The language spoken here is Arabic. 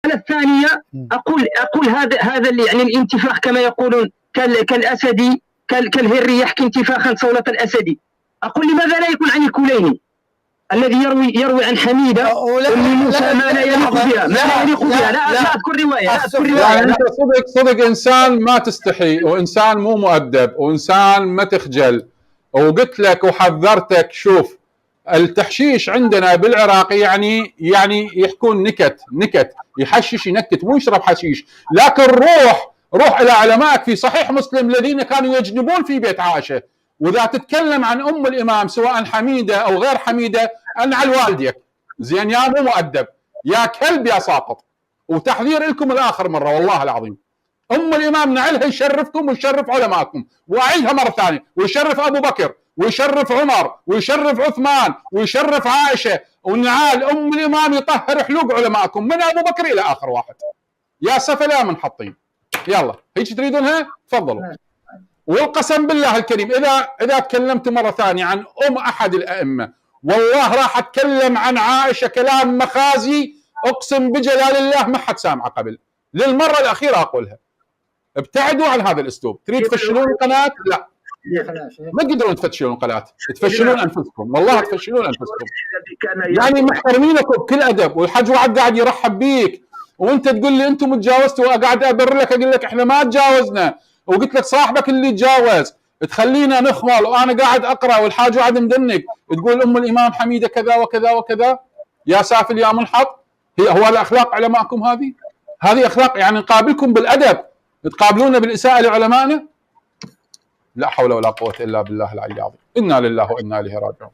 المسألة الثانية أقول هذا اللي يعني الانتفاخ كما يقولون كالأسدي كالهري يحكي انتفاخا صولة الأسدي. أقول لماذا لا يكون عن الكليني الذي يروي عن حميدة أم موسى ما لا يليق بها لا أذكر رواية يعني أنت صدق إنسان ما تستحي، وإنسان مو مؤدب، وإنسان ما تخجل. وقلت لك وحذرتك، شوف التحشيش عندنا بالعراق يعني يحكون نكت يحشش ينكت، مو يشرب حشيش. لكن روح الى علمائك في صحيح مسلم الذين كانوا يجنبون في بيت عائشه، واذا تتكلم عن ام الامام سواء حميده او غير حميده انعل والديك. زين يا مو مؤدب يا كلب يا ساقط. وتحذير لكم الاخر مره والله العظيم، ام الامام نعلها يشرفكم ويشرف علمائكم، واعيدها مره ثانيه، ويشرف ابو بكر ويشرف عمر ويشرف عثمان ويشرف عائشه، ونعال ام الامام يطهر حلوق علمائكم من ابو بكر الى اخر واحد. يا سفلا منحطين. يلا هيك تريدونها تفضلوا. والقسم بالله الكريم اذا تكلمت مره ثانيه عن احد الائمه والله راح اتكلم عن عائشه كلام مخازي، اقسم بجلال الله ما حد سامعه قبل. للمره الاخيره اقولها، ابتعدوا عن هذا الاسلوب. تريد تفشلون القناه؟ لا ما تقدرون تفشلون القناه، تفشلون انفسكم، والله تفشلون انفسكم. يعني محترمينكم بكل ادب، والحج وعد قاعد يرحب بيك وانت تقول لي انتم تجاوزتوا، وقاعد ابرر لك اقول لك احنا ما تجاوزنا، وقلت لك صاحبك اللي تجاوز، تخلينا نخمل وانا قاعد اقرا والحاج وعد مدنك تقول ام الامام حميده كذا وكذا وكذا. يا سافل يا منحط، هو الاخلاق علماءكم هذه اخلاق؟ يعني نقابلكم بالادب تقابلونا بالاساءه لعلمائنا؟ لا حول ولا قوه الا بالله العلي العظيم. انا لله وانا اليه راجعون.